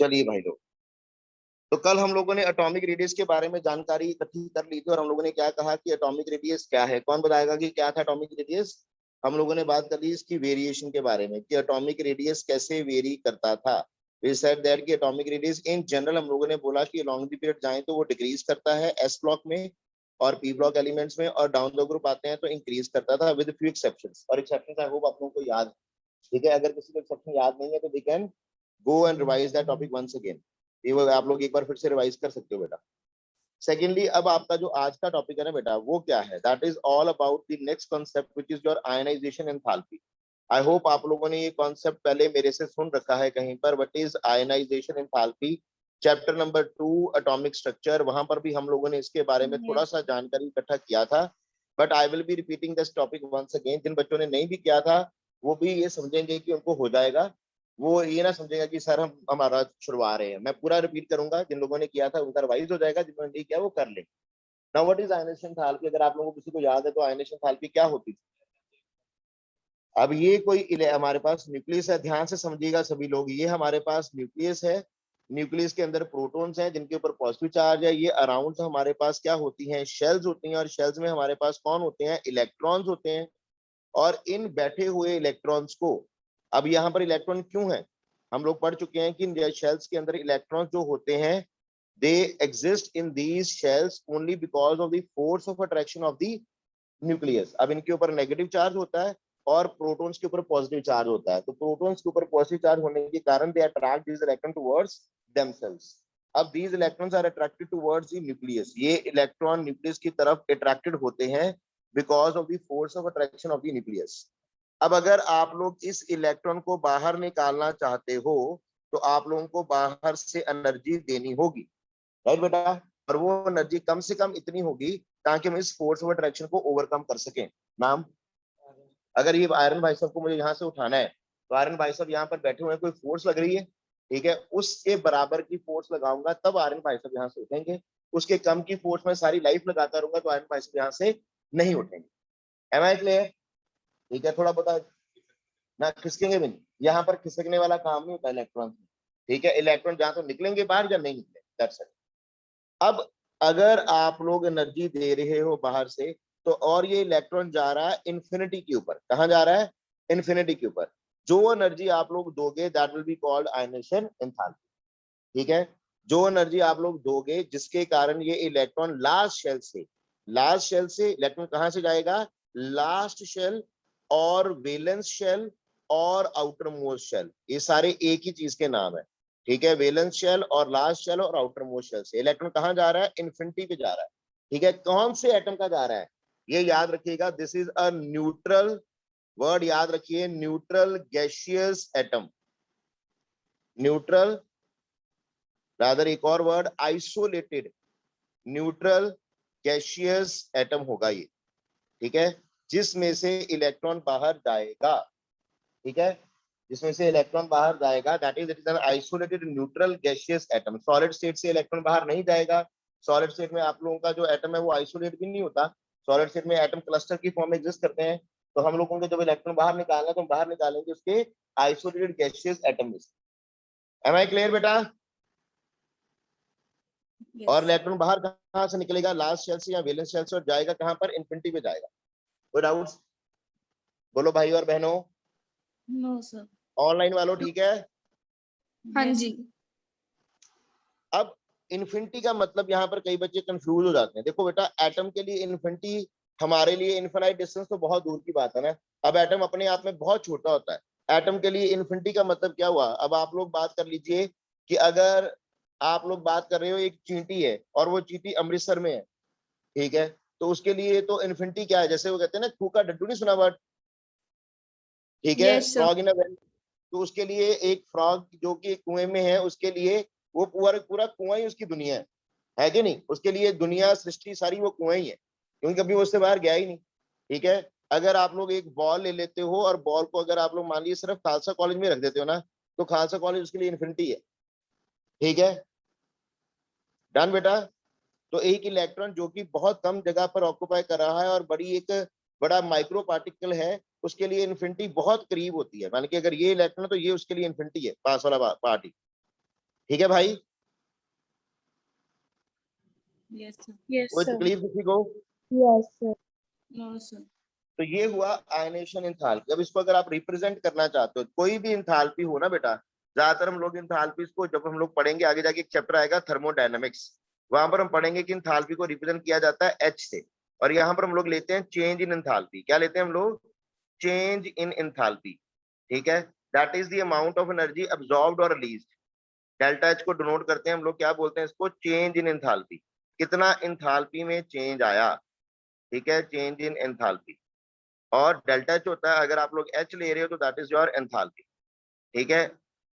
चलिए भाई लोग, तो कल हम लोगों ने एटॉमिक रेडियस के बारे में जानकारी इकट्ठी कर ली थी और हम लोगों ने क्या कहा कि एटॉमिक रेडियस क्या है। कौन बताएगा कि क्या था एटॉमिक रेडियस? हम लोगों ने बात कर ली इसकी वेरिएशन के बारे में कि एटॉमिक रेडियस कैसे वेरी करता था। वी सेड दैट कि एटॉमिक रेडियस इन जनरल हम लोगों ने बोला कि लॉन्ग द पीरियड जाए तो वो डिक्रीज करता है एस ब्लॉक में और पी ब्लॉक एलिमेंट्स में, और डाउन द ग्रुप आते हैं तो इंक्रीज करता था विद फ्यू एक्सेप्शंस। और एक्सेप्शंस आई होप आप लोगों को याद है, ठीक है? अगर किसी को एक्सेप्शन याद नहीं है तो they can go and revise that topic once again. ये वो आप लोग एक बार फिर से रिवाइज कर सकते हो बेटा। सेकेंडली, अब आपका जो आज का टॉपिक है ना बेटा, वो क्या है? That is all about the next concept which is your ionization enthalpy. I hope आप लोगों ने ये कॉन्सेप्ट पहले मेरे से सुन रखा है कहीं पर। What is ionization enthalpy? Chapter number 2 atomic structure, वहां पर भी हम लोगों ने इसके बारे में थोड़ा सा जानकारी इकट्ठा किया था। But I will be repeating this topic once again. जिन बच्चों ने नहीं भी किया था वो भी ये समझेंगे कि उनको हो जाएगा, वो ये ना समझेगा कि सर हम हमारा छुड़वा रहे हैं। मैं पूरा रिपीट करूंगा, जिन लोगों ने किया था उनका रिवाइज हो जाएगा, जिन्होंने नहीं किया वो कर ले। Now what is ionisation enthalpy? अगर आप लोगों को किसी को याद है तो आयनेशन एंथैल्पी क्या होती थी? अब ये कोई हमारे पास न्यूक्लियस है, ध्यान से समझिएगा सभी लोग। ये हमारे पास न्यूक्लियस है, न्यूक्लियस के अंदर प्रोटॉन्स हैं जिनके ऊपर पॉजिटिव चार्ज है। ये अराउंड हमारे पास क्या होती हैं? शेल्स होती हैं, और शेल्स में हमारे पास कौन होते हैं? इलेक्ट्रॉन्स होते हैं। और इन बैठे हुए इलेक्ट्रॉन्स को, अब यहाँ पर इलेक्ट्रॉन क्यों है? हम लोग पढ़ चुके हैं कि शेल्स के अंदर इलेक्ट्रॉन्स जो होते हैं they exist in these shells only because of the force of attraction of the nucleus. अब इनके ऊपर नेगेटिव चार्ज होता है और प्रोटॉन्स के ऊपर पॉजिटिव चार्ज होता है। तो प्रोटॉन्स के ऊपर पॉजिटिव चार्ज होने के कारण they attract these electron towards themselves. अब these electrons are attracted towards the nucleus. ये इलेक्ट्रॉन न्यूक्लियस की तरफ अट्रैक्टेड होते हैं because of the force of attraction of the nucleus. अब अगर आप लोग इस इलेक्ट्रॉन को बाहर निकालना चाहते हो तो आप लोगों को बाहर से एनर्जी देनी होगी, राइट बेटा? और वो एनर्जी कम से कम इतनी होगी ताकि हम इस फोर्स ऑफ अट्रैक्शन को ओवरकम कर सकें। नाम, अगर ये आयरन भाई साहब को मुझे यहाँ से उठाना है तो आयरन भाई साहब यहाँ पर बैठे हुए हैं, कोई फोर्स लग रही है, ठीक है? उसके बराबर की फोर्स लगाऊंगा तब आयरन भाई साहब यहाँ से उठेंगे। उसके कम की फोर्स में सारी लाइफ लगाता रहूंगा तो आयरन भाई साहब यहाँ से नहीं उठेंगे। Am I clear? ठीक है, थोड़ा बता ना, खिसकेंगे भी नहीं। यहाँ पर खिसकने वाला काम नहीं होता इलेक्ट्रॉन, ठीक है? इलेक्ट्रॉन जहां तो निकलेंगे बाहर या नहीं निकलेंगे, दैट्स इट। अब अगर आप लोग एनर्जी दे रहे हो बाहर से तो, और ये इलेक्ट्रॉन जा रहा है इन्फिनिटी के ऊपर, कहां जा रहा है? इन्फिनिटी के ऊपर। जो एनर्जी आप लोग दोगे that will be called ionisation enthalpy, ठीक है? जो एनर्जी आप लोग दोगे जिसके कारण ये इलेक्ट्रॉन लास्ट शेल से इलेक्ट्रॉन कहां से जाएगा? लास्ट शेल और वेलेंस शेल और आउटर मोस्ट शेल, ये सारे एक ही चीज के नाम है, ठीक है? वेलेंस शेल और लास्ट शेल और आउटर मोस्ट शेल से इलेक्ट्रॉन कहां जा रहा है? इन्फिनिटी पे जा रहा है, ठीक है? कौन से एटम का जा रहा है ये याद रखिएगा। This is a neutral, word याद रखिए, neutral gaseous atom. Neutral, rather एक और word, isolated neutral gaseous atom होगा ये, ठीक है? जिसमें से इलेक्ट्रॉन बाहर जाएगा, ठीक है? जिसमें से इलेक्ट्रॉन बाहर जाएगा that is it is an isolated neutral gaseous atom. Solid state से इलेक्ट्रॉन बाहर नहीं जाएगा। सॉलिड स्टेट में आप लोगों का जो एटम है वो आइसोलेट भी नहीं होता। सॉलिड स्टेट में एटम क्लस्टर की फॉर्म में एग्जिस्ट करते हैं। तो हम लोगों को जब इलेक्ट्रॉन बाहर निकालना है तो हम बाहर निकालेंगे उसके आइसोलेटेड गैसियस एटम में से। एम आई क्लियर बेटा? और इलेक्ट्रॉन बाहर कहां से निकलेगा? लास्ट शेल से या वैलेंस शेल से, और जाएगा कहां पर? इन्फिनिटी पे जाएगा। कोई डाउट्स? बोलो भाई और बहनों। No sir. ऑनलाइन वालों ठीक है? हाँ जी। अब इन्फिनिटी का मतलब यहाँ पर कई बच्चे कंफ्यूज हो जाते हैं। देखो बेटा, एटम के लिए इन्फिनिटी, हमारे लिए इनफाइनाइट डिस्टेंस तो बहुत दूर की बात है ना। अब एटम अपने आप में बहुत छोटा होता है। एटम के लिए इन्फिनिटी का मतलब क्या हुआ? अब आप लोग बात कर लीजिए कि अगर आप लोग बात कर रहे हो एक चींटी है और वो चींटी अमृतसर में है, ठीक है? तो उसके लिए तो इन्फिनिटी क्या है? जैसे वो कहते हैं ना, खू का डड्डू, नहीं सुना वर्ड, ठीक है? Yes, sir. Frog in a well. तो उसके लिए एक फ्रॉग जो कि कुएं में है, उसके लिए वो पूरा पूरा कुआं ही उसकी दुनिया है कि नहीं? उसके लिए दुनिया सृष्टि सारी वो कुआं ही है, क्योंकि कभी वो उससे बाहर गया ही नहीं, ठीक है? अगर आप लोग एक बॉल ले लेते हो और बॉल को अगर आप लोग मान लीजिए सिर्फ खालसा कॉलेज में रख देते हो ना, तो खालसा कॉलेज उसके लिए इन्फिनिटी है, ठीक है? डन बेटा? तो एक इलेक्ट्रॉन जो कि बहुत कम जगह पर ऑक्यूपाई कर रहा है और बड़ा माइक्रो पार्टिकल है, उसके लिए इन्फिनिटी बहुत करीब होती है। मान के अगर ये इलेक्ट्रॉन तो ये उसके लिए इन्फिनिटी है, पास वाला पार्टी, ठीक है भाई, Yes, sir. Yes, कोई sir. तकलीफ किसी को? Yes, sir. No, sir. तो ये हुआ आयनेशन एंथैल्पी। अब इसको अगर आप रिप्रेजेंट करना चाहते हो, कोई भी एंथैल्पी हो ना बेटा, ज्यादातर हम लोग एंथैल्पी को जब हम लोग पढ़ेंगे आगे जाके, एक चैप्टर आएगा थर्मोडायनेमिक्स, वहां पर हम पढ़ेंगे कि एंथैल्पी को रिप्रेजेंट किया जाता है एच से, और यहाँ पर हम लोग लेते हैं चेंज इन एंथैल्पी। क्या लेते हैं हम लोग? Change in enthalpy. ठीक है, that is the amount of energy absorbed और रिलीज्ड। डेल्टा एच को डिनोट करते हैं हम लोग, क्या बोलते हैं इसको? Change in enthalpy. कितना एंथैल्पी में चेंज आया, ठीक है, चेंज इन एंथैल्पी। और डेल्टा एच होता है, अगर आप लोग एच ले रहे हो तो दैट इज योर एंथैल्पी। ठीक है,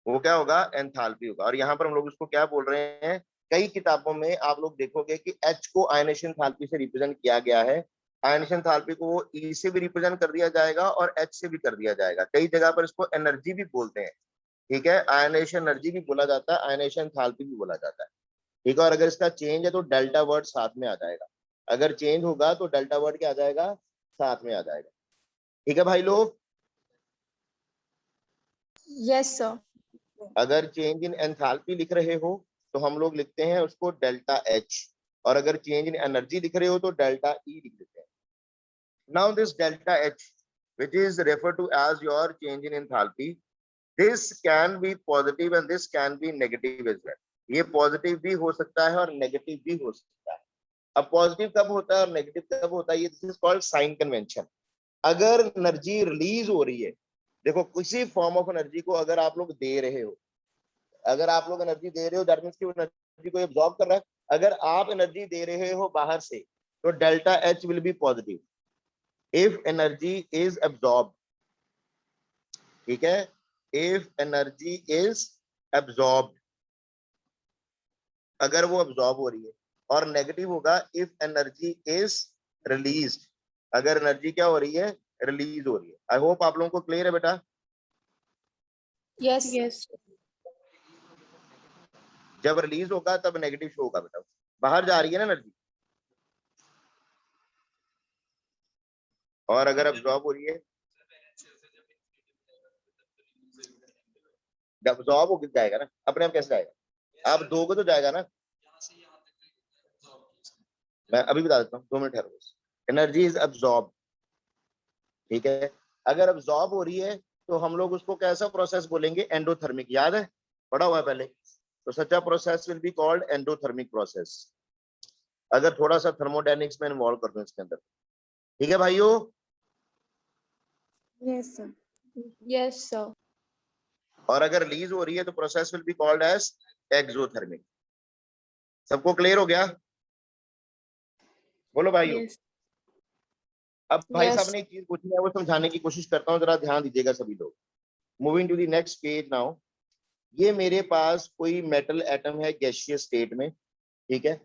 वो क्या होगा? एंथैल्पी होगा। और यहाँ पर हम लोग उसको क्या बोल रहे हैं, कई किताबों में आप लोग देखोगे कि एच को आयनेशन एंथैल्पी से रिप्रेजेंट किया गया है। आयनेशन एंथैल्पी को वो ई से भी रिप्रेजेंट कर दिया जाएगा और एच से भी कर दिया जाएगा। कई जगह पर इसको एनर्जी भी बोलते हैं। ठीक है, आयनेशन एनर्जी भी बोला जाता है, आयनेशन एंथैल्पी भी बोला जाता है। ठीक है, और अगर इसका चेंज है तो डेल्टा वर्ड साथ में आ जाएगा। अगर चेंज होगा तो डेल्टा वर्ड क्या आ जाएगा? साथ में आ जाएगा। ठीक है भाई लोग, Yes, sir. अगर चेंज इन एंथैल्पी लिख रहे हो तो हम लोग लिखते हैं उसको डेल्टा एच, और अगर चेंज इन एनर्जी लिख रहे हो तो डेल्टा ई लिख देते हैं। Now this delta H which is referred to as your change in enthalpy, this can be positive and this can be negative as well. ये पॉजिटिव भी हो सकता है और नेगेटिव भी हो सकता है। अब पॉजिटिव कब होता है और नेगेटिव कब होता है, ये this is called sign convention. अगर एनर्जी रिलीज हो रही है, देखो किसी फॉर्म ऑफ एनर्जी को अगर आप लोग दे रहे हो, अगर आप लोग एनर्जी दे रहे हो दैट मींस कि वो एनर्जी को एब्जॉर्ब कर रहा है। अगर आप एनर्जी दे रहे हो बाहर से तो delta H will be positive if energy is absorb. ठीक है, इफ एनर्जी इज एब्जॉर्ब, अगर वो एब्जॉर्ब हो रही है। और नेगेटिव होगा इफ एनर्जी इज रिलीज्ड, अगर एनर्जी क्या हो रही है? रिलीज हो रही है। आई होप आप लोगों को क्लियर है बेटा। Yes. Yes. जब रिलीज होगा तब नेगेटिव शो होगा बेटा, बाहर जा रही है ना एनर्जी। और अगर एब्जॉर्ब हो रही है, एब्जॉर्ब हो जाएगा ना, अपने आप कैसे जाएगा? आप दोगे तो जाएगा ना। मैं अभी बता देता हूँ, 2 मिनट ठहरो। Energy is absorb. ठीक है, अगर एब्जॉर्ब हो रही है तो हम लोग उसको कैसा प्रोसेस बोलेंगे? एंडोथर्मिक। याद है, पढ़ा हुआ है पहले। तो such a process will be called endothermic process. अगर थोड़ा सा थर्मोडायनेमिक्स में इन्वॉल्व कर दूं इसके अंदर। ठीक है भाइयों, Yes, sir. Yes, sir. और अगर रिलीज हो रही है तो process will be called as exothermic. सबको क्लियर हो गया? बोलो भाइयों। Yes. अब भाई साहब Yes. ने एक चीज पूछी है, वो समझाने की कोशिश करता हूँ, जरा ध्यान दीजिएगा सभी लोग। Moving to the next page now. ये मेरे पास कोई मेटल एटम है गैसियस स्टेट में। ठीक है,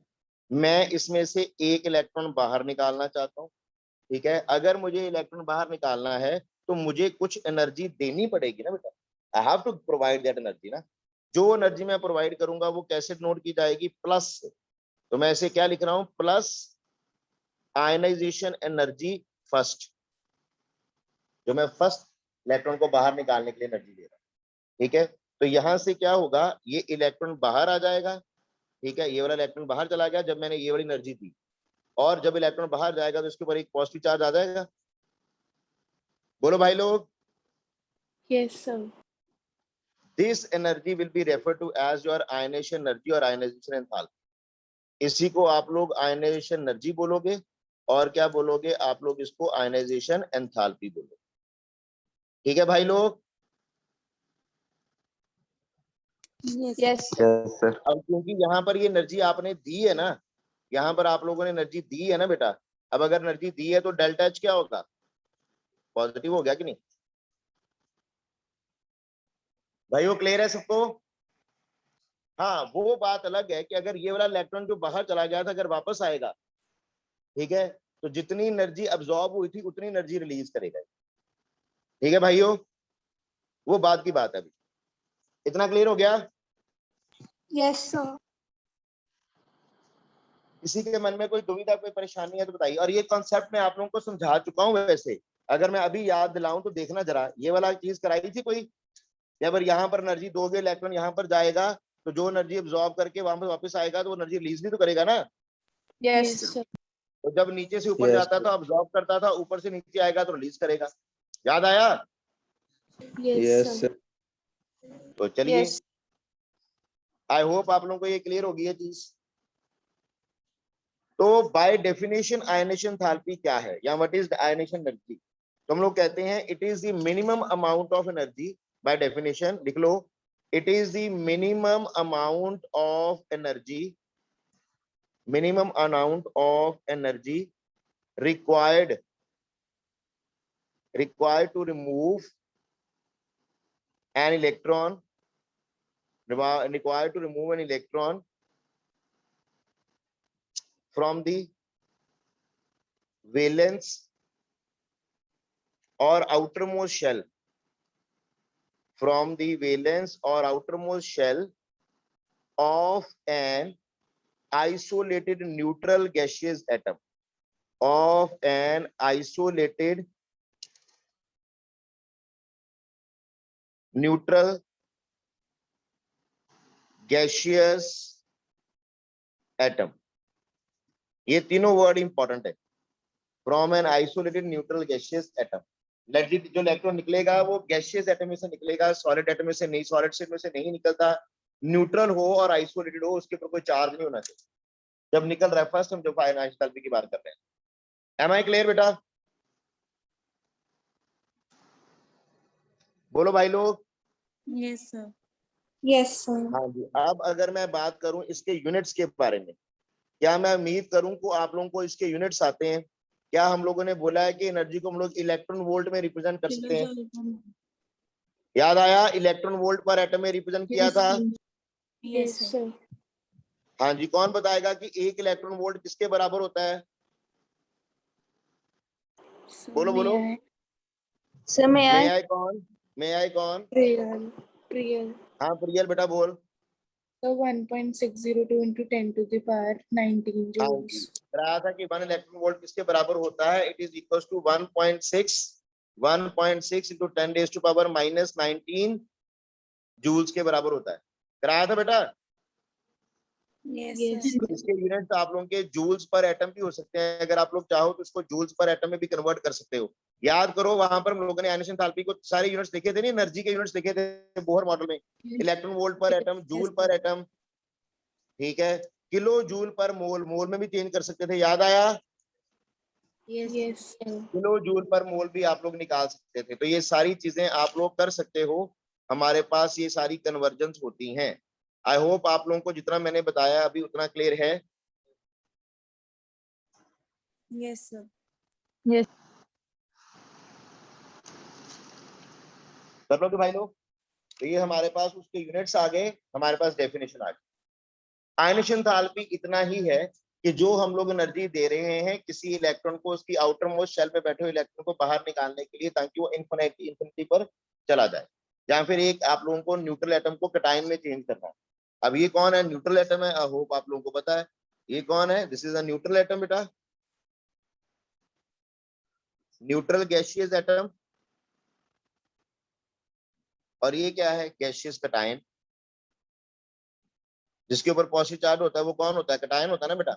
मैं इसमें से एक इलेक्ट्रॉन बाहर निकालना चाहता हूँ। ठीक है, अगर मुझे इलेक्ट्रॉन बाहर निकालना है तो मुझे कुछ एनर्जी देनी पड़ेगी ना बेटा। I have to provide that energy ना। जो एनर्जी मैं प्रोवाइड करूंगा वो कैसे नोट की जाएगी? प्लस से। तो मैं इसे क्या लिख रहा हूं? प्लस आयनाइजेशन एनर्जी फर्स्ट, जो मैं फर्स्ट इलेक्ट्रॉन को बाहर निकालने के लिए एनर्जी दे रहा हूं। ठीक है, तो यहां से क्या होगा? ये इलेक्ट्रॉन बाहर आ जाएगा। ठीक है, ये वाला इलेक्ट्रॉन बाहर चला गया जब मैंने ये वाली एनर्जी दी, और जब इलेक्ट्रॉन बाहर जाएगा तो इसके ऊपर एक पॉजिटिव चार्ज आ जाएगा। बोलो भाई लोग। Yes, sir. This energy will be refer to as your ionization energy और आयनाइजेशन एंथैल्पी। इसी को आप लोग आयनाइजेशन एनर्जी बोलोगे, और क्या बोलोगे आप लोग? इसको आयनाइजेशन एंथैल्पी बोलोगे। ठीक है भाई लोग। Yes. Yes, sir. Yes sir. अब क्योंकि यहाँ पर ये एनर्जी आपने दी है ना, यहाँ पर आप लोगों ने एनर्जी दी है ना बेटा। अब अगर एनर्जी दी है तो डेल्टा एच क्या होगा? पॉजिटिव हो गया कि नहीं भाई? वो क्लियर है सबको? हाँ, वो बात अलग है कि अगर ये वाला इलेक्ट्रॉन जो बाहर चला गया था अगर वापस आएगा, ठीक है, तो जितनी एनर्जी अब्सॉर्ब हुई थी उतनी एनर्जी रिलीज करेगा। ठीक है भाइयों, वो बात की बात है। अभी इतना क्लियर हो गया? Yes, sir. किसी के मन में कोई दुविधा, कोई परेशानी है तो बताइए। और ये कॉन्सेप्ट मैं आप लोगों को समझा चुका हूं वैसे, अगर मैं अभी याद दिलाऊं तो देखना जरा। ये वाला चीज कराई थी कोई, जब यहाँ पर एनर्जी दोगे इलेक्ट्रॉन यहाँ पर जाएगा तो जो एनर्जी एब्जॉर्ब करके वापस आएगा तो वो एनर्जी रिलीज भी तो करेगा ना। Yes, Yes, sir. sir. तो जब नीचे से ऊपर Yes, जाता था अब्जॉर्ब करता था, ऊपर से नीचे आएगा तो रिलीज करेगा। याद आया? Yes, yes, sir. sir. तो चलिए, Yes. आई होप आप लोगों को ये क्लियर होगी ये चीज। तो बाय डेफिनेशन आयनेशन एंथैल्पी क्या है, या what is the ionisation energy? तो हम लोग कहते हैं it is the minimum amount of energy. By definition लिख लो, it is the minimum amount of energy, minimum amount of energy required to remove an electron, required to remove an electron from the valence or outermost shell, from the valence or outermost shell of an isolated neutral gaseous atom, of an isolated neutral gaseous atom। ये तीनों word important है। From an isolated neutral gaseous atom, जो electron निकलेगा वो gaseous atom में से निकलेगा, solid atom में से नहीं, सॉलिड स्टेट में से नहीं निकलता। न्यूट्रल हो और आइसोलेटेड हो, उसके ऊपर कोई चार्ज नहीं होना चाहिए जब निकल रहा है। फर्स्ट हम जो फाइनल एंथैल्पी की बात कर रहे हैं। एम आई क्लियर बेटा? बोलो भाई लोग। Yes, sir. Yes, sir. हाँ जी। अब अगर मैं बात करूं इसके यूनिट्स के बारे में, क्या मैं उम्मीद करूं कि आप लोगों को इसके यूनिट्स आते हैं? क्या हम लोगों ने बोला है कि एनर्जी को हम लोग इलेक्ट्रॉन वोल्ट में रिप्रेजेंट कर सकते हैं? Kilojoule. याद आया? इलेक्ट्रॉन वोल्ट पर एटम में रिप्रेजेंट किया था। Yes, sir. हाँ जी। कौन बताएगा कि एक इलेक्ट्रॉन वोल्ट किसके बराबर होता है? So बोलो may बोलो। I? Sir, may may I? आई कौन? मे आई कौन? Real. Real. हाँ प्रियल बेटा बोल। So 1.602 into 10 to the power 19 हाँ joules. जी। बताया था कि 1 इलेक्ट्रॉन वोल्ट किसके बराबर होता है? It is equal to 1.6 into 10 raised to power -19 joules के बराबर होता है। कराया था बेटा? Yes, Yes, sir. इसके यूनिट आप लोगों के जूल्स पर एटम भी हो सकते हैं। अगर आप लोग चाहो तो इसको जूल्स पर एटम में भी कन्वर्ट कर सकते हो। याद करो वहां पर हम लोगों ने आयनेशन एंथैल्पी को सारे यूनिट्स देखे थे, नहीं एनर्जी के यूनिट्स देखे थे बोहर मॉडल में। इलेक्ट्रॉन वोल्ट पर एटम, जूल पर एटम, ठीक है, किलो जूल पर मोल, मोल में भी चेंज कर सकते थे। याद आया? Yes, sir. किलो जूल पर मोल भी आप लोग निकाल सकते थे। तो ये सारी चीजें आप लोग कर सकते हो, हमारे पास ये सारी कन्वर्जेंस होती हैं। आई होप आप लोगों को जितना मैंने बताया अभी उतना क्लियर है। Yes, sir. Yes. कर लोगे भाई लोग? तो ये हमारे पास उसके यूनिट्स आ गए, हमारे पास डेफिनेशन आ गई। आयनेशन एंथैल्पी इतना ही है कि जो हम लोग एनर्जी दे रहे हैं किसी इलेक्ट्रॉन को उसकी आउटर मोस्ट शेल पे बैठे हुए इलेक्ट्रॉन को बाहर निकालने के लिए, ताकि वो इन्फिनिटी पर चला जाए, या फिर एक आप लोगों को न्यूट्रल एटम को कैटायन में चेंज करना है। अब ये कौन है? न्यूट्रल एटम है। आई होप आप लोगों को पता है ये कौन है। This is a neutral atom बेटा, न्यूट्रल गैसियस एटम। और ये क्या है? Gaseous cation. जिसके ऊपर पॉजिटिव चार्ज होता है वो कौन होता है? कैटायन होता है ना बेटा।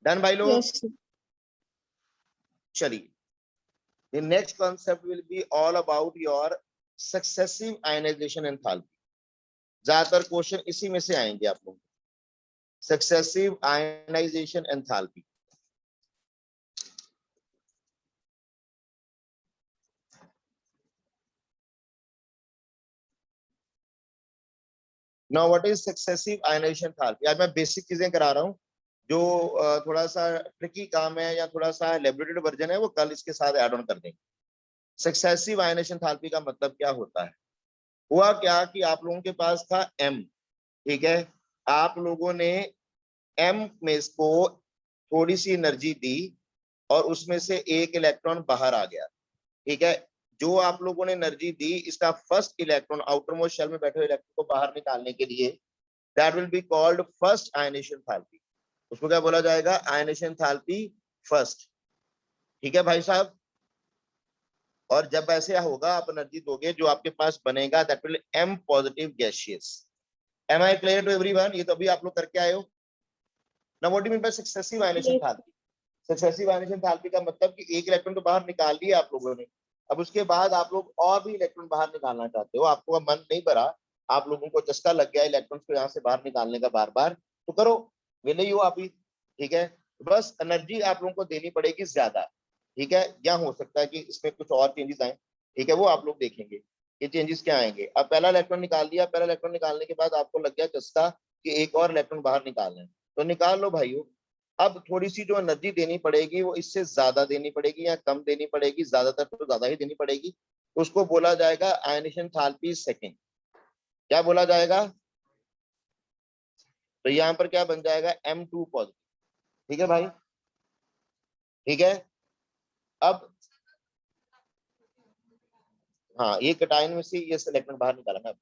डन भाई लोग? Yes, sir. चलिए, the next concept will be all about your successive ionization enthalpy। ज्यादातर क्वेश्चन इसी में से आएंगे आप लोग। Successive ionization enthalpy. Now what is successive ionization enthalpy? आज मैं बेसिक चीजें करा रहा हूं, जो थोड़ा सा ट्रिकी काम है या थोड़ा सा लेबोरेटरी वर्जन है वो कल इसके साथ ऐड ऑन कर देंगे। सक्सेसिव आयनाइजेशन एंथैल्पी का मतलब क्या होता है? हुआ क्या कि आप लोगों के पास था M, ठीक है, आप लोगों ने M में इसको थोड़ी सी एनर्जी दी और उसमें से एक इलेक्ट्रॉन बाहर आ गया, ठीक है। जो आप लोगों ने एनर्जी दी, इसका first electron outermost shell में बैठे हुए इलेक्ट्रॉन को बाहर निकालने के लिए, that will be called first ionization enthalpy. उसको क्या बोला जाएगा? आयनेशन एंथैल्पी फर्स्ट, ठीक है भाई साहब। और जब ऐसे होगा आप एनर्जी दोगे, जो आपके पास बनेगा that will M positive gaseous. Am I clear to everyone? ये तो अभी आप लोग करके आए हो ना। What do you mean by successive ionization enthalpy? Successive ionization enthalpy का मतलब कि एक इलेक्ट्रॉन तो बाहर निकाल लिया आप लोगों ने, अब उसके बाद आप लोग और भी इलेक्ट्रॉन बाहर निकालना चाहते हो, आपको मन नहीं भरा, आप लोगों को चस्का लग गया इलेक्ट्रॉन्स को यहाँ से बाहर निकालने का बार बार, तो करो, वेले ही हो आप ही, ठीक है। बस एनर्जी आप लोगों को देनी पड़ेगी ज्यादा, ठीक है, या हो सकता है कि इसमें कुछ और चेंजेस आए, ठीक है, वो आप लोग देखेंगे ये चेंजेस क्या आएंगे। अब पहला इलेक्ट्रॉन निकाल दिया, पहला इलेक्ट्रॉन निकालने के बाद आपको लग गया चस्का कि एक और इलेक्ट्रॉन बाहर निकालना है, तो निकाल लो भाइयों। अब थोड़ी सी जो एनर्जी देनी पड़ेगी वो इससे ज्यादा देनी पड़ेगी या कम देनी पड़ेगी, ज्यादातर तो ज्यादा ही देनी पड़ेगी, उसको बोला जाएगा आयनेशन एंथैल्पी सेकंड। क्या बोला जाएगा? तो यहाँ पर क्या बन जाएगा, M2 पॉजिटिव, ठीक है भाई, ठीक है। अब हाँ, ये कटायन में से ये इलेक्ट्रॉन बाहर निकाला ना,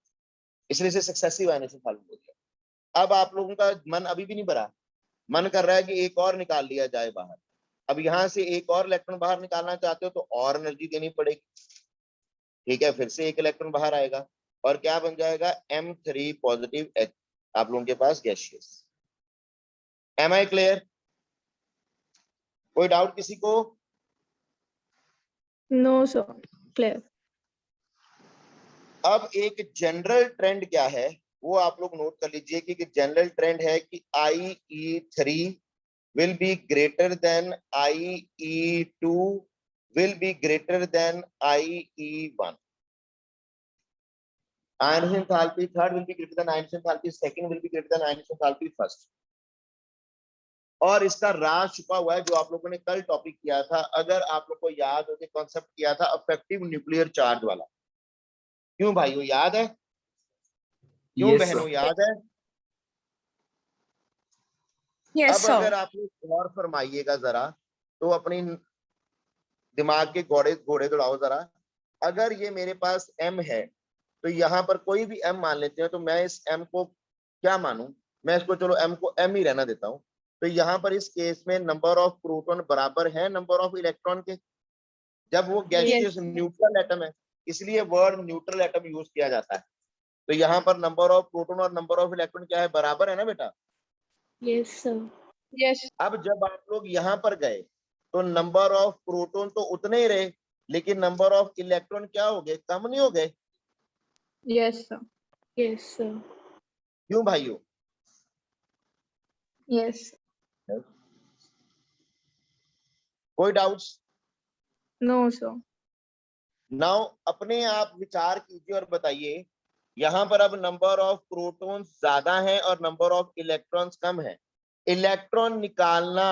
इसलिए से सक्सेसिव आयनेशन एंथैल्पी हो गया। अब आप लोगों का मन अभी भी नहीं भरा, मन कर रहा है कि एक और निकाल लिया जाए बाहर। अब यहाँ से एक और इलेक्ट्रॉन बाहर निकालना चाहते हो तो और एनर्जी देनी पड़ेगी, ठीक है, फिर से एक इलेक्ट्रॉन बाहर आएगा और क्या बन जाएगा, M3 पॉजिटिव H आप लोगों के पास गैसियस। Am I clear? कोई डाउट किसी को? No, sir. Clear. अब एक जनरल ट्रेंड क्या है वो आप लोग नोट कर लीजिए कि जनरल ट्रेंड है कि IE3 will be greater than IE2 will be greater than IE1. Ionic enthalpy third will be greater than ionic enthalpy second will be greater than ionic enthalpy first. और इसका राज छुपा हुआ है जो आप लोगों ने कल टॉपिक किया था, अगर आप लोग को याद हो, कॉन्सेप्ट किया था अफेक्टिव न्यूक्लियर चार्ज वाला। क्यों भाइयों याद है? क्यों बहनों याद है? Yes, अब sir. अगर आप लोग गौर फरमाइएगा जरा, तो अपनी दिमाग के घोड़े घोड़े दौड़ाओ जरा। अगर ये मेरे पास M है तो यहाँ पर कोई भी M मान लेते हैं, तो मैं इस M को क्या मानूं, मैं इसको चलो M को M ही रहना देता हूं। तो यहाँ पर इस केस में नंबर ऑफ प्रोटॉन बराबर है नंबर ऑफ इलेक्ट्रॉन के, जब वो गैसियस न्यूट्रल एटम है, इसलिए वर्ड न्यूट्रल एटम यूज किया जाता है। तो यहाँ पर नंबर ऑफ प्रोटॉन और नंबर ऑफ इलेक्ट्रॉन क्या है, बराबर है ना बेटा? Yes, sir. Yes. अब जब आप लोग यहाँ पर गए तो नंबर ऑफ प्रोटॉन तो उतने ही रहे, लेकिन नंबर ऑफ इलेक्ट्रॉन क्या हो गए, कम नहीं हो गए? Yes, sir. Yes, sir. क्यों भाइयों? Yes. कोई डाउट्स? No, sir. नाउ अपने आप विचार कीजिए और बताइए, यहाँ पर अब नंबर ऑफ प्रोटॉन्स ज्यादा है और नंबर ऑफ इलेक्ट्रॉन्स कम है। इलेक्ट्रॉन निकालना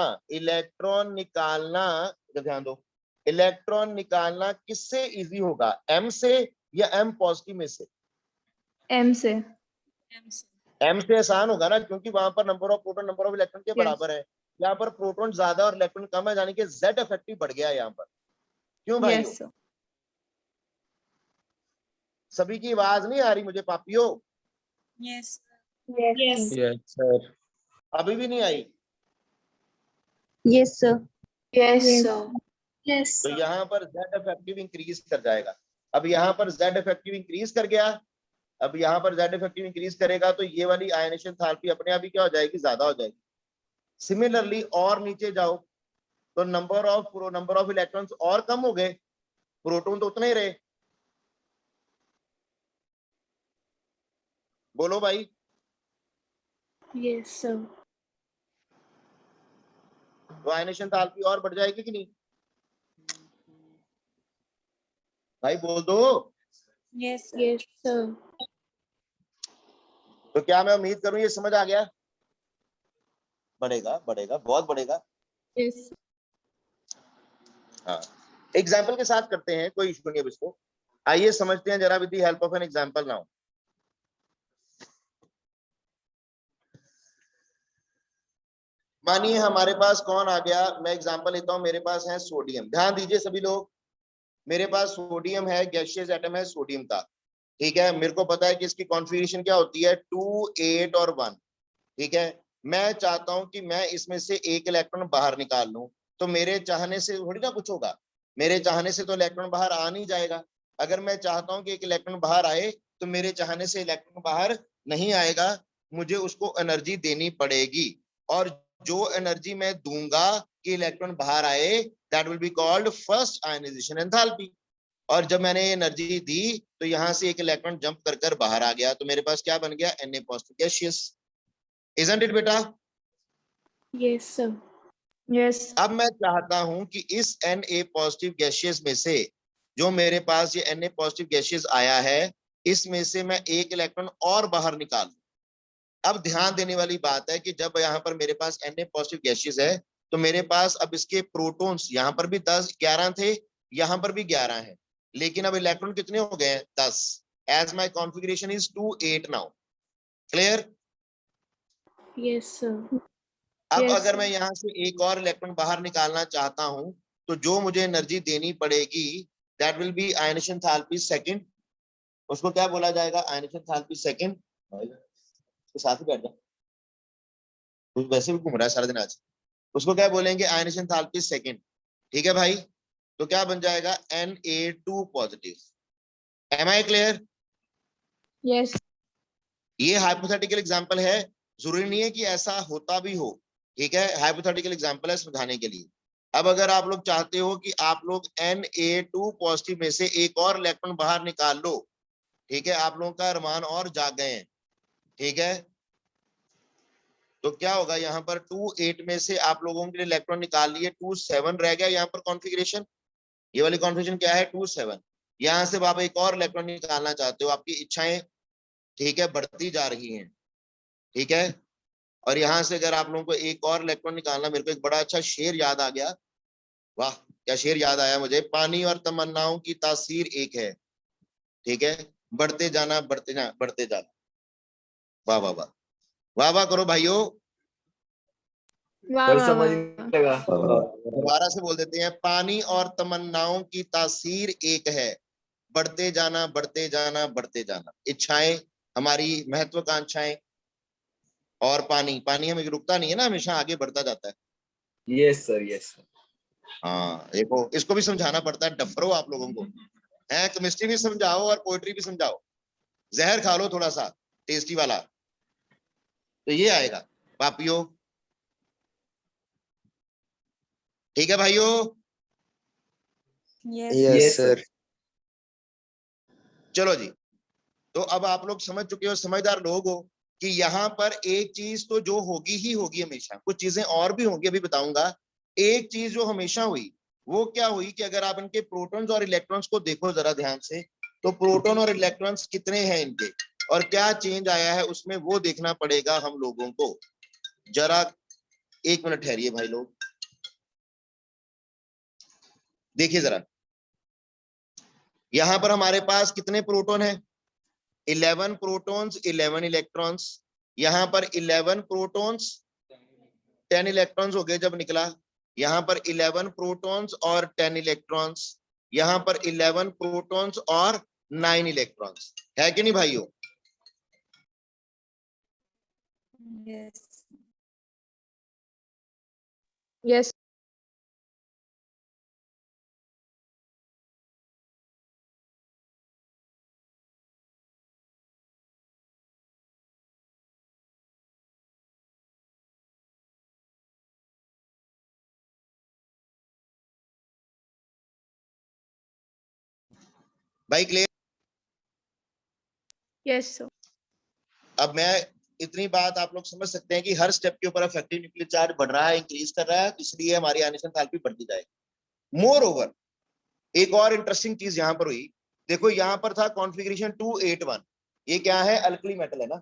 ध्यान दो, इलेक्ट्रॉन निकालना किससे इजी होगा, M से या M पॉजिटिव में से? M से. M से आसान होगा ना, क्योंकि वहां पर number of proton number of electron के बराबर है। यहाँ पर प्रोटॉन ज्यादा और इलेक्ट्रॉन कम है, यानी कि Z इफेक्टिव बढ़ गया यहाँ पर। क्यों भाइयों? Yes, sir. सभी की आवाज नहीं आ रही मुझे पापियो? Yes. Yes. Yes, sir. अभी भी नहीं आई? Yes, sir. Yes, Yes. sir. Yes. तो यहाँ पर Z इफेक्टिव इंक्रीज कर जाएगा। अब यहाँ पर Z इफेक्टिव इंक्रीज कर गया, अब यहाँ पर Z इफेक्टिव इंक्रीज करेगा तो ये वाली आयनेशन एंथैल्पी अपने आप ही क्या हो जाएगी, ज्यादा हो जाएगी। सिमिलरली और नीचे जाओ तो नंबर ऑफ इलेक्ट्रॉन्स और कम हो गए, प्रोटॉन तो उतने ही रहे। बोलो भाई। Yes, sir. तो आयनेशन एंथैल्पी और बढ़ जाएगी कि नहीं? भाई बोल दो। Yes, yes, sir. तो क्या मैं उम्मीद करूं ये समझ आ गया? बढ़ेगा बढ़ेगा, बहुत बढ़ेगा। Yes. हाँ, एग्जाम्पल के साथ करते हैं, कोई इशू नहीं है इसको। आइए समझते हैं जरा with the help of an example now. मानिए हमारे पास कौन आ गया, मैं एग्जांपल लेता हूं, मेरे पास है सोडियम। ध्यान दीजिए सभी लोग, मेरे पास सोडियम है, गैसियस एटम है सोडियम का, ठीक है। मेरे को पता है कि इसकी कॉन्फ़िगरेशन क्या होती है, 2, 8 और 1, ठीक है। मैं चाहता हूं कि मैं इसमें से एक इलेक्ट्रॉन बाहर निकाल लूं, तो मेरे चाहने से थोड़ी ना कुछ होगा, मेरे चाहने से तो इलेक्ट्रॉन बाहर आ नहीं जाएगा। अगर मैं चाहता हूं कि एक इलेक्ट्रॉन बाहर आए तो मेरे चाहने से इलेक्ट्रॉन बाहर नहीं आएगा, मुझे उसको एनर्जी देनी पड़ेगी, और जो एनर्जी मैं दूंगा कि इलेक्ट्रॉन बाहर आए, that will be called first ionization enthalpy. और जब मैंने एनर्जी दी तो यहां से एक इलेक्ट्रॉन जंप कर कर बाहर आ गया, तो मेरे पास क्या बन गया, Na positive gaseous. Isn't it बेटा? Yes, sir. Yes. अब मैं चाहता हूं कि इस Na पॉजिटिव गैसियस में से जो मेरे पास ये Na पॉजिटिव गैसियस आया है, इसमें से मैं एक इलेक्ट्रॉन और बाहर निकालूं। अब ध्यान देने वाली बात है कि जब यहाँ पर मेरे पास Na पॉजिटिव गैसियस है, तो मेरे पास अब इसके प्रोटॉन्स यहाँ पर भी 10-11 थे, यहाँ पर भी 11 है, लेकिन अब इलेक्ट्रॉन कितने हो गए हैं, 10। As my configuration is 2-8 now. Clear? Yes, sir. अब Yes. अगर मैं यहाँ से एक और इलेक्ट्रॉन बाहर निकालना चाहता हूं, तो जो मुझे एनर्जी देनी पड़ेगी, that will B ionisation enthalpy second. उसको क्या बोला जाएगा, आयनेशन एंथैल्पी सेकंड। तो साथ ही बैठ जा, तू वैसे भी घूम रहा है सारा दिन आज। उसको क्या बोलेंगे, आयनेशन एंथैल्पी सेकंड। ठीक है भाई? तो क्या बन जाएगा, Na2 positive. Am I clear? Yes. ये हाइपोथेटिकल एग्जांपल है, जरूरी नहीं है कि ऐसा होता भी हो। ठीक है, हाइपोथेटिकल एग्जांपल है समझाने के लिए। अब अगर आप लोग चाहते हो कि आप लोग Na2 पॉजिटिव में से एक और इलेक्ट्रॉन बाहर निकाल लो, ठीक है, आप लोगों का अरमान और जाग गए हैं। ठीक है, तो क्या होगा, यहाँ पर 2-8 में से आप लोगों के लिए इलेक्ट्रॉन निकाल लिए, 2-7 रह गया यहाँ पर कॉन्फ़िगरेशन। ये वाली कॉन्फ़िगरेशन क्या है, 2-7। यहाँ से आप एक और इलेक्ट्रॉन निकालना चाहते हो, आपकी इच्छाएं, ठीक है, बढ़ती जा रही हैं। ठीक है, और यहाँ से अगर आप लोगों को एक और इलेक्ट्रॉन निकालना, मेरे को एक बड़ा अच्छा शेर याद आ गया। वाह, क्या शेर याद आया मुझे, पानी और तमन्नाओं की तासीर एक है। ठीक है, बढ़ते जाना बढ़ते जाना बढ़ते जाना। वाह वाह वाह, वाह वाह करो भाइयों। वाह कोई वाह समझ वाह। नहीं लगा। दोबारा से बोल देते हैं, पानी और तमन्नाओं की तासीर एक है, बढ़ते जाना बढ़ते जाना बढ़ते जाना। इच्छाएं, हमारी महत्वाकांक्षाएं, और पानी, पानी हमें रुकता नहीं है ना, हमेशा आगे बढ़ता जाता है। Yes sir, yes sir. हाँ देखो, इसको भी समझाना पड़ता है, डफरो आप लोगों को है। केमिस्ट्री भी समझाओ और पोएट्री भी समझाओ, जहर खा लो थोड़ा सा टेस्टी वाला, तो ये आएगा पापियो। ठीक है भाइयों? Yes sir. चलो जी, तो अब आप लोग समझ चुके हो, समझदार लोग हो, कि यहाँ पर एक चीज तो जो होगी ही होगी हमेशा, कुछ चीजें और भी होंगी, अभी बताऊंगा। एक चीज जो हमेशा हुई, वो क्या हुई कि अगर आप इनके प्रोटॉन्स और इलेक्ट्रॉन्स को देखो जरा ध्यान से, तो प्रोटॉन और इलेक्ट्रॉन्स कितने हैं इनके, और क्या चेंज आया है उसमें, वो देखना पड़ेगा हम लोगों को। जरा एक मिनट ठहरिए भाई लोग, देखिए जरा, यहां पर हमारे पास कितने प्रोटॉन है, 11 प्रोटॉन्स 11 इलेक्ट्रॉन्स। यहां पर 11 प्रोटॉन्स 10 इलेक्ट्रॉन्स हो गए जब निकला। यहां पर 11 प्रोटॉन्स और 10 इलेक्ट्रॉन्स। यहां पर 11 प्रोटॉन्स और 9 इलेक्ट्रॉन्स। है कि नहीं भाइयों? Yes. भाई क्लियर? Yes, sir. अब मैं इतनी बात आप लोग समझ सकते हैं कि हर स्टेप के ऊपर इफेक्टिव न्यूक्लियर चार्ज बढ़ रहा है, इंक्रीज कर रहा है, इसलिए हमारी आयनिक एंथैल्पी बढ़ती जाएगी। मोर ओवर, एक और इंटरेस्टिंग चीज यहां पर हुई, देखो यहां पर था कॉन्फ़िगरेशन 281। ये क्या है, अल्कली मेटल है ना,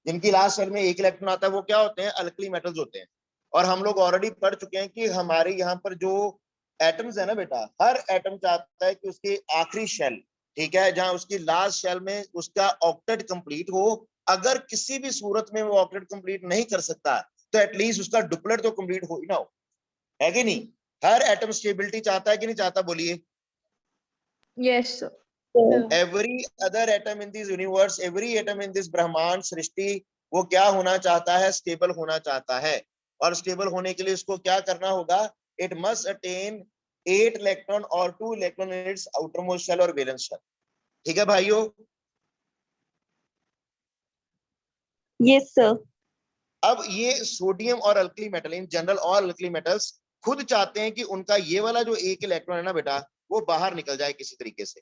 जिनकी लास्ट शेल में एक इलेक्ट्रॉन आता है, वो क्या होते हैं, अल्कली मेटल्स होते हैं। और हम लोग ऑलरेडी पढ़ चुके हैं कि हमारे यहाँ पर जो एटम्स है ना बेटा, हर एटम चाहता है कि उसकी आखिरी शेल, ठीक है, जहां उसकी लास्ट शेल में उसका ऑक्टेट कंप्लीट हो। अगर किसी भी सूरत में वो ऑक्टेट कंप्लीट नहीं कर सकता, तो एटलीस्ट उसका डुप्लेट तो कंप्लीट हो ही ना हो, है कि नहीं? हर एटम स्टेबिलिटी चाहता है कि नहीं चाहता, बोलिए। Yes, sir. Every other atom in this universe, every atom in this ब्रह्मांड सृष्टि, वो क्या होना चाहता है, स्टेबल होना चाहता है। और स्टेबल होने के लिए उसको क्या करना होगा, इट मस्ट अटेन 8 इलेक्ट्रॉन और 2 electron in its outermost shell और वैलेंस शेल। ठीक है भाइयों? Yes, sir. अब ये सोडियम और अल्कली मेटल, इन जनरल और अल्कली मेटल्स खुद चाहते हैं कि उनका ये वाला जो एक इलेक्ट्रॉन है ना बेटा, वो बाहर निकल जाए किसी तरीके से।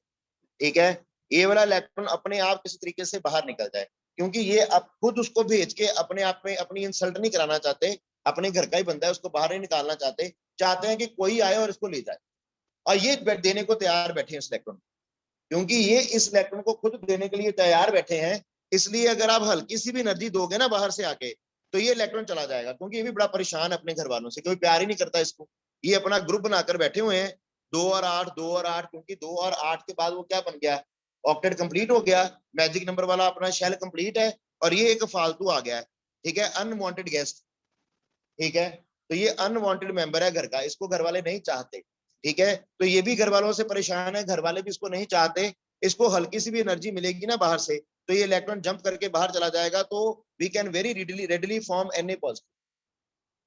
ठीक है, ये वाला इलेक्ट्रॉन अपने आप किसी तरीके से बाहर निकल जाए, क्योंकि ये अब खुद उसको भेज के अपने आप में अपनी इंसल्ट नहीं कराना चाहते, अपने घर का ही बंदा है, उसको बाहर नहीं निकालना चाहते, चाहते हैं कि कोई आए और इसको ले जाए। और ये देने को तैयार बैठे हैं इस इलेक्ट्रॉन, क्योंकि ये इस इलेक्ट्रॉन को खुद देने के लिए तैयार बैठे हैं। इसलिए अगर आप हल्की सी भी एनर्जी दोगे ना बाहर से आके, तो ये इलेक्ट्रॉन चला जाएगा, क्योंकि ये भी बड़ा परेशान है अपने घर वालों से, कोई प्यार ही नहीं करता इसको। ये अपना ग्रुप बनाकर बैठे हुए हैं 2 और 8, 2 और 8, क्योंकि 2 और 8 के बाद वो क्या बन गया, ऑक्टेट कंप्लीट हो गया, मैजिक नंबर वाला अपना शेल कंप्लीट है, और ये एक फालतू आ गया है। ठीक है, अनवांटेड गेस्ट। ठीक है, तो ये अनवांटेड मेंबर है घर का, इसको घर वाले नहीं चाहते। ठीक है, तो ये भी घर वालों से परेशान है, घर वाले भी इसको नहीं चाहते। इसको हल्की सी भी एनर्जी मिलेगी ना बाहर से, तो ये इलेक्ट्रॉन जंप करके बाहर चला जाएगा, तो we can very readily form Na positive.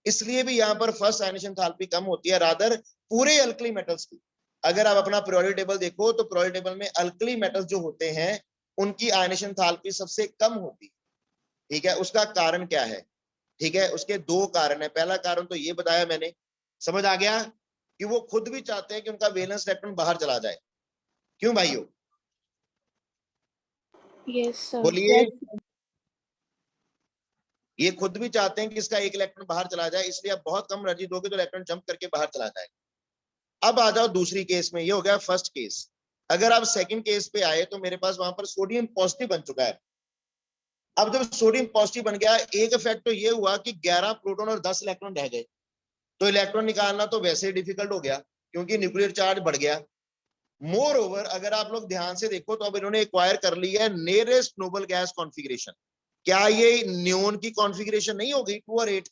इसलिए भी यहाँ पर फर्स्ट आयनेशन एंथैल्पी कम होती है रादर पूरे अल्कली मेटल्स की। अगर आप अपना पीरियोडिक टेबल देखो तो पीरियोडिक टेबल में अल्कली मेटल्स जो होते हैं उनकी आयनेशन एंथैल्पी सबसे कम होती है। ठीक है, उसका कारण क्या है? ठीक है, उसके 2 कारण है। पहला कारण तो ये बताया मैंने, समझ आ गया, कि वो खुद भी चाहते हैं कि उनका वैलेंस इलेक्ट्रॉन बाहर चला जाए। क्यों भाइयों? Yes, sir. बोलिए। ये खुद भी चाहते हैं कि इसका एक इलेक्ट्रॉन बाहर चला जाए, इसलिए आप बहुत कम एनर्जी दोगे तो इलेक्ट्रॉन जंप करके बाहर चला जाएगा। अब आ जाओ दूसरी केस में, ये हो गया फर्स्ट केस। अगर आप सेकंड केस पे आए तो मेरे पास वहां पर सोडियम पॉजिटिव बन चुका है। अब जब सोडियम पॉजिटिव बन गया, एक इफेक्ट तो ये हुआ कि 11 प्रोटॉन और 10 इलेक्ट्रॉन रह गए, तो इलेक्ट्रॉन निकालना तो वैसे ही डिफिकल्ट हो गया, क्योंकि न्यूक्लियर चार्ज बढ़ गया। मोर ओवर, अगर आप लोग ध्यान से देखो तो अब इन्होंने एक्वायर कर लिया है नियरेस्ट नोबल गैस कॉन्फ़िगरेशन। क्या ये नियोन की कॉन्फ़िगरेशन नहीं हो गई 2 और 8?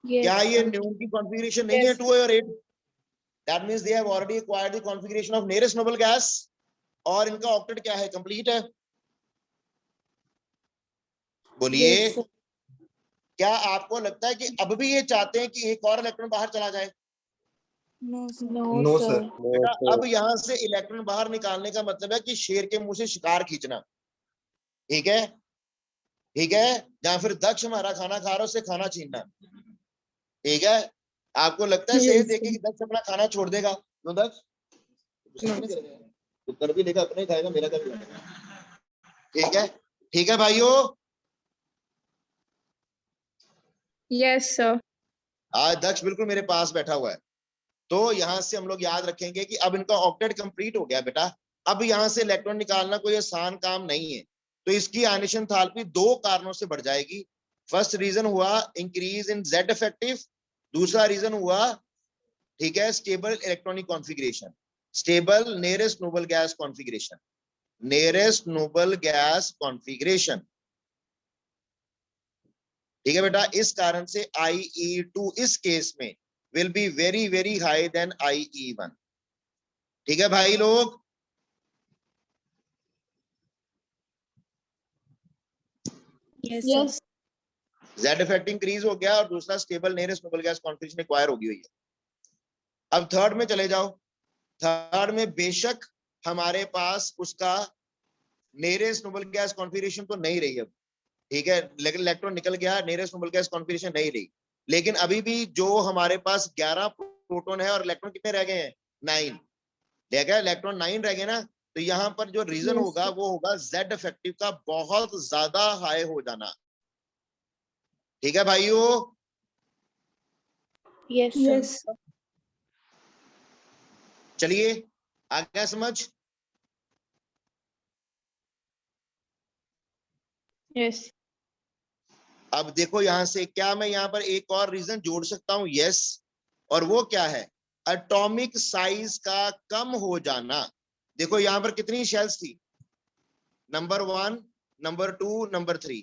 Yes, क्या ये sir. नियोन की कॉन्फ़िगरेशन नहीं है 2 और 8? That means they have already acquired the configuration of nearest noble gas, और इनका ऑक्टेट क्या है, कंप्लीट है। बोलिए। Yes, sir. क्या आपको लगता है कि अब भी ये चाहते हैं कि एक और इलेक्ट्रॉन बाहर चला जाए? No, sir. No, No, sir. sir. बेटा, अब यहां से इलेक्ट्रॉन बाहर निकालने का मतलब है कि शेर के मुंह से शिकार खींचना। ठीक है, ठीक है, या फिर दक्ष हमारा खाना खा रहा है उससे खाना छीनना। ठीक है, आपको लगता है सही देखे कि दक्ष अपना खाना छोड़ देगा? तो दक्ष तो कर भी लेगा, अपने खाएगा, मेरा कर भी लेगा। ठीक है, ठीक है भाइयों। Yes, sir. आज दक्ष बिल्कुल मेरे पास बैठा हुआ है, तो यहां से हम लोग याद रखेंगे कि अब इनका ऑक्टेट कंप्लीट हो गया बेटा। अब यहां से इलेक्ट्रॉन निकालना कोई आसान काम नहीं है, तो इसकी आयनेशन एंथैल्पी 2 कारणों से बढ़ जाएगी। फर्स्ट रीजन हुआ इंक्रीज इन जेड इफेक्टिव, दूसरा रीजन हुआ, ठीक है, stable electronic configuration, stable nearest noble gas configuration, nearest noble gas configuration. ठीक है बेटा, इस कारण से IE2 इस केस में will be very very high than IE1। ठीक है भाई लोग? Yes, sir. Yes. Z effect increase हो गया, और दूसरा stable nearest noble gas configuration acquire होगी हुई है। अब थर्ड में चले जाओ। थर्ड में बेशक हमारे पास उसका नियरेस्ट नोबल गैस कॉन्फ़िगरेशन तो नहीं रही अब, ठीक है, लेकिन इलेक्ट्रॉन निकल गया, नियरेस्ट नोबल गैस कॉन्फ़िगरेशन नहीं रही, लेकिन अभी भी जो हमारे पास 11 प्रोटॉन है और इलेक्ट्रॉन कितने रह गए हैं, 9 रह गए, इलेक्ट्रॉन 9 रह गए ना। तो यहाँ पर जो रीजन Yes, होगा वो होगा जेड इफेक्टिव का बहुत ज्यादा हाई हो जाना। ठीक है भाइयों? Yes, sir. Yes, sir. चलिए, आ गया समझ? Yes. अब देखो यहां से, क्या मैं यहाँ पर एक और रीजन जोड़ सकता हूं? यस, और वो क्या है, एटॉमिक साइज का कम हो जाना। देखो यहाँ पर कितनी शेल्स थी, नंबर 1, नंबर 2, नंबर 3,